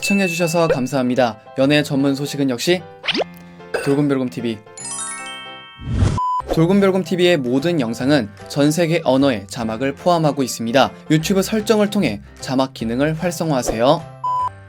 시청해주셔서 감사합니다. 연애 전문 소식은 역시 돌곰별곰TV. 돌곰별곰TV의 모든 영상은 전세계 언어의 자막을 포함하고 있습니다. 유튜브 설정을 통해 자막 기능을 활성화하세요.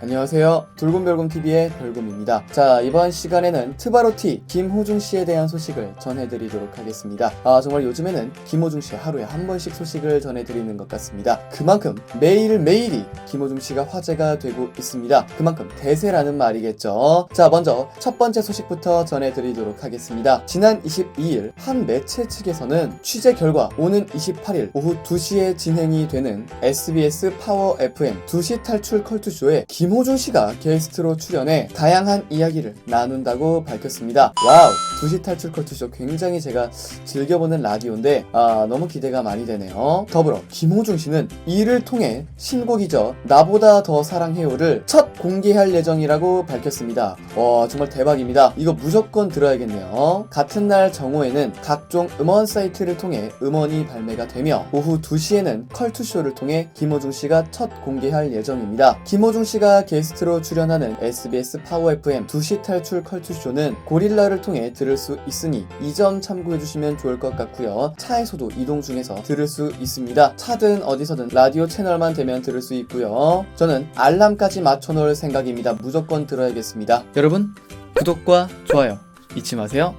안녕하세요. 돌곰별곰TV의 별곰입니다. 자, 이번 시간에는 트바로티 김호중씨에 대한 소식을 전해드리도록 하겠습니다. 정말 요즘에는 김호중씨 하루에 한 번씩 소식을 전해드리는 것 같습니다. 그만큼 매일매일이 김호중씨가 화제가 되고 있습니다. 그만큼 대세라는 말이겠죠. 자, 먼저 첫 번째 소식부터 전해드리도록 하겠습니다. 지난 22일 한 매체 측에서는 취재 결과 오는 28일 오후 2시에 진행이 되는 SBS 파워 FM 2시 탈출 컬투쇼에 김호중 씨가 게스트로 출연해 다양한 이야기를 나눈다고 밝혔습니다. 와우! 2시 탈출 컬투쇼 굉장히 제가 즐겨보는 라디오인데 너무 기대가 많이 되네요. 더불어 김호중 씨는 이를 통해 신곡이죠. 나보다 더 사랑해요를 첫 공개할 예정이라고 밝혔습니다. 정말 대박입니다. 이거 무조건 들어야겠네요. 같은 날 정오에는 각종 음원 사이트를 통해 음원이 발매가 되며 오후 2시에는 컬투쇼를 통해 김호중 씨가 첫 공개할 예정입니다. 김호중 씨가 게스트로 출연하는 SBS 파워 FM 2시 탈출 컬투쇼는 고릴라를 통해 들을 수 있으니 이 점 참고해주시면 좋을 것 같고요. 차에서도 이동 중에서 들을 수 있습니다. 차든 어디서든 라디오 채널만 되면 들을 수 있고요. 저는 알람까지 맞춰놓을 생각입니다. 무조건 들어야겠습니다. 여러분 구독과 좋아요 잊지 마세요.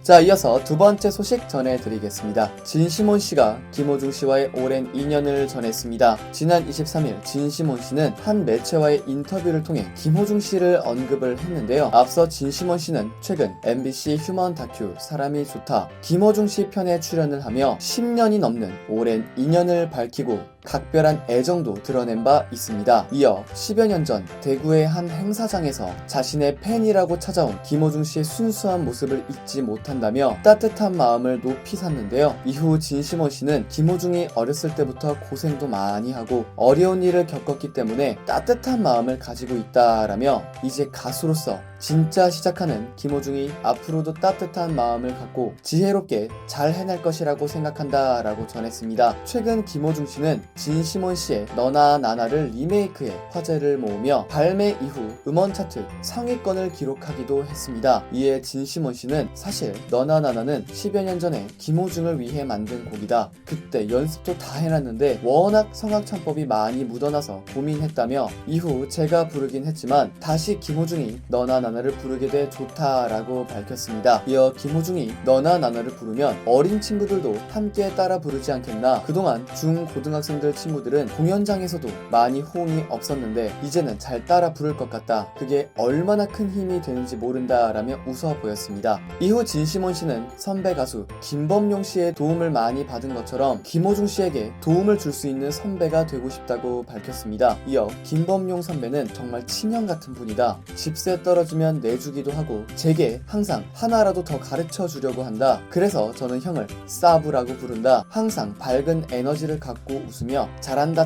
자, 이어서 두 번째 소식 전해드리겠습니다. 진시몬 씨가 김호중 씨와의 오랜 인연을 전했습니다. 지난 23일 진시몬 씨는 한 매체와의 인터뷰를 통해 김호중 씨를 언급을 했는데요. 앞서 진시몬 씨는 최근 MBC 휴먼 다큐 사람이 좋다 김호중 씨 편에 출연을 하며 10년이 넘는 오랜 인연을 밝히고 각별한 애정도 드러낸 바 있습니다. 이어 10여 년 전 대구의 한 행사장에서 자신의 팬이라고 찾아온 김호중 씨의 순수한 모습을 잊지 못한다며 따뜻한 마음을 높이 샀는데요. 이후 진시몬 씨는 김호중이 어렸을 때부터 고생도 많이 하고 어려운 일을 겪었기 때문에 따뜻한 마음을 가지고 있다라며 이제 가수로서 진짜 시작하는 김호중이 앞으로도 따뜻한 마음을 갖고 지혜롭게 잘 해낼 것이라고 생각한다 라고 전했습니다. 최근 김호중 씨는 진시몬 씨의 너나 나나를 리메이크해 화제를 모으며 발매 이후 음원 차트 상위권을 기록하기도 했습니다. 이에 진시몬 씨는 사실 너나 나나는 10여 년 전에 김호중을 위해 만든 곡이다. 그때 연습도 다 해놨는데 워낙 성악 창법이 많이 묻어나서 고민했다며 이후 제가 부르긴 했지만 다시 김호중이 너나 나나를 부르게 돼 좋다라고 밝혔습니다. 이어 김호중이 너나 나나를 부르면 어린 친구들도 함께 따라 부르지 않겠나. 그동안 중 고등학생들 친구들은 공연장에서도 많이 호응이 없었는데 이제는 잘 따라 부를 것 같다. 그게 얼마나 큰 힘이 되는지 모른다 라며 웃어 보였습니다. 이후 진시몬 씨는 선배 가수 김범용 씨의 도움을 많이 받은 것처럼 김호중 씨에게 도움을 줄 수 있는 선배가 되고 싶다고 밝혔습니다. 이어 김범용 선배는 정말 친형 같은 분이다. 집세 떨어지면 내주기도 하고 제게 항상 하나라도 더 가르쳐 주려고 한다. 그래서 저는 형을 사부라고 부른다. 항상 밝은 에너지를 갖고 웃으며 잘한다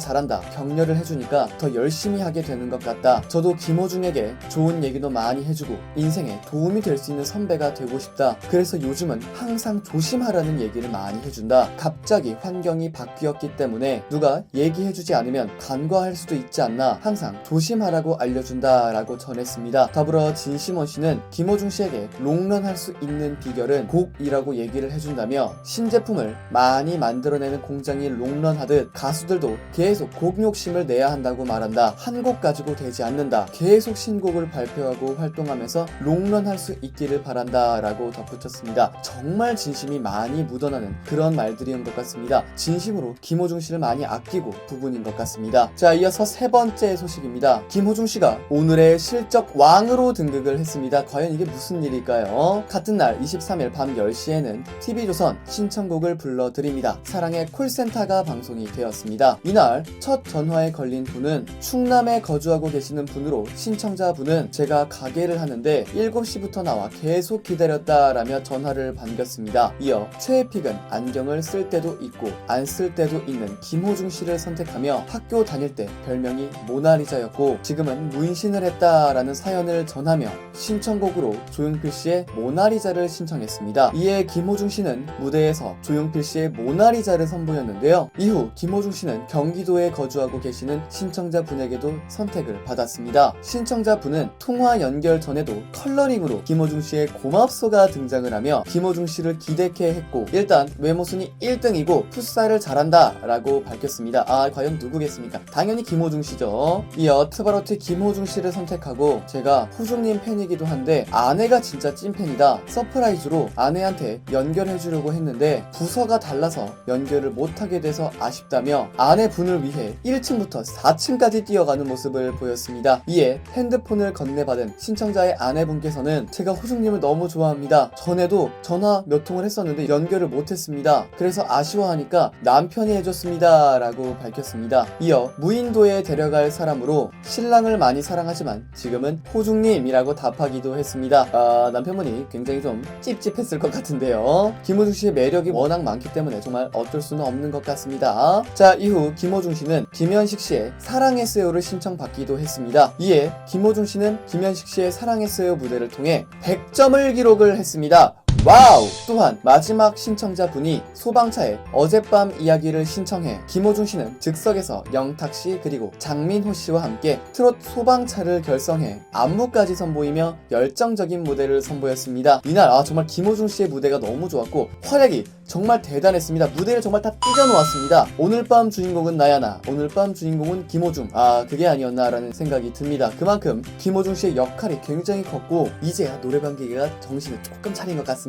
격려를 해주니까 더 열심히 하게 되는 것 같다. 저도 김호중에게 좋은 얘기도 많이 해주고 인생에 도움이 될 수 있는 선배가 되고 싶다. 그래서 요즘은 항상 조심하라는 얘기를 많이 해준다. 갑자기 환경이 바뀌었기 때문에 누가 얘기해주지 않으면 간과할 수도 있지 않나. 항상 조심하라고 알려준다 라고 전했습니다. 더불어 진시몬 씨는 김호중 씨에게 롱런할 수 있는 비결은 곡이라고 얘기를 해준다며 신제품을 많이 만들어내는 공장이 롱런하듯 가수들도 계속 곡 욕심을 내야 한다고 말한다. 한 곡 가지고 되지 않는다. 계속 신곡을 발표하고 활동하면서 롱런할 수 있기를 바란다 라고 덧붙였습니다. 정말 진심이 많이 묻어나는 그런 말들이온 것 같습니다. 진심으로 김호중 씨를 많이 아끼고 부분인 것 같습니다. 자, 이어서 세 번째 소식입니다. 김호중 씨가 오늘의 실적 왕으로 등극을 했습니다. 과연 이게 무슨 일일까요? 같은 날 23일 밤 10시에는 TV조선 신청곡을 불러드립니다. 사랑의 콜센터가 방송이 되었습니다. 이날 첫 전화에 걸린 분은 충남에 거주하고 계시는 분으로 신청자분은 제가 가게를 하는데 7시부터 나와 계속 기다렸다라며 전화를 반겼습니다. 이어 최애픽은 안경을 쓸 때도 있고 안 쓸 때도 있는 김호중 씨를 선택하며 학교 다닐 때 별명이 모나리자였고 지금은 문신을 했다라는 사연을 전하며 신청곡으로 조용필 씨의 모나리자를 신청했습니다. 이에 김호중 씨는 무대에서 조용필 씨의 모나리자를 선보였는데요. 이후 김호중 씨는 경기도에 거주하고 계시는 신청자분에게도 선택을 받았습니다. 신청자분은 통화 연결 전에도 컬러링으로 김호중 씨의 고맙소가 등장을 하며 김호중 씨를 기대케 했고, 일단 외모순위 1등이고 풋살을 잘한다 라고 밝혔습니다. 아, 과연 누구겠습니까? 당연히 김호중 씨죠. 이어 트바로트 김호중 씨를 선택하고, 제가 호중님 팬이기도 한데 아내가 진짜 찐팬이다, 서프라이즈로 아내한테 연결해주려고 했는데 부서가 달라서 연결을 못하게 돼서 아쉽다며 아내분을 위해 1층부터 4층까지 뛰어가는 모습을 보였습니다. 이에 핸드폰을 건네받은 신청자의 아내분께서는 제가 호중님을 너무 좋아합니다. 전에도 전화 몇 통을 했었는데 연결을 못했습니다. 그래서 아쉬워하니까 남편이 해줬습니다 라고 밝혔습니다. 이어 무인도에 데려갈 사람으로 신랑을 많이 사랑하지만 지금은 호중님이라고 답하기도 했습니다. 남편분이 굉장히 좀 찝찝했을 것 같은데요. 김호중 씨의 매력이 워낙 많기 때문에 정말 어쩔 수는 없는 것 같습니다. 자, 이후 김호중 씨는 김현식 씨의 사랑했어요를 신청받기도 했습니다. 이에 김호중 씨는 김현식 씨의 사랑했어요 무대를 통해 100점을 기록을 했습니다. 와우! 또한 마지막 신청자분이 소방차의 어젯밤 이야기를 신청해 김호중 씨는 즉석에서 영탁 씨 그리고 장민호 씨와 함께 트롯 소방차를 결성해 안무까지 선보이며 열정적인 무대를 선보였습니다. 이날 정말 김호중 씨의 무대가 너무 좋았고 활약이 정말 대단했습니다. 무대를 정말 다 찢어놓았습니다. 오늘 밤 주인공은 나야나, 오늘 밤 주인공은 김호중, 그게 아니었나라는 생각이 듭니다. 그만큼 김호중 씨의 역할이 굉장히 컸고 이제야 노래방 기계가 정신을 조금 차린 것 같습니다.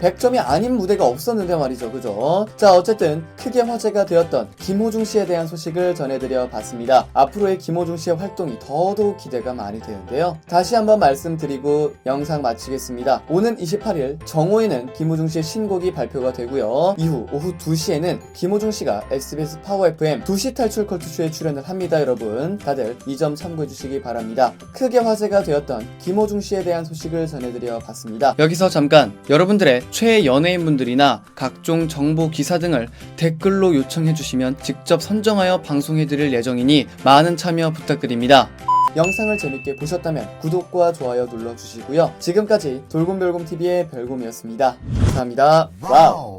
100점이 아닌 무대가 없었는데 말이죠, 그죠? 자, 어쨌든 크게 화제가 되었던 김호중 씨에 대한 소식을 전해드려 봤습니다. 앞으로의 김호중 씨의 활동이 더더욱 기대가 많이 되는데요. 다시 한번 말씀드리고 영상 마치겠습니다. 오는 28일 정오에는 김호중 씨의 신곡이 발표가 되고요. 이후 오후 2시에는 김호중 씨가 SBS 파워 FM 2시 탈출 컬투쇼에 출연을 합니다. 여러분 다들 이 점 참고해 주시기 바랍니다. 크게 화제가 되었던 김호중 씨에 대한 소식을 전해드려 봤습니다. 여기서 잠깐 여러분들의 최애 연예인분들이나 각종 정보 기사 등을 댓글로 요청해 주시면 직접 선정하여 방송해 드릴 예정이니 많은 참여 부탁드립니다. 영상을 재밌게 보셨다면 구독과 좋아요 눌러주시고요. 지금까지 돌곰별곰TV의 별곰이었습니다. 감사합니다. 와우!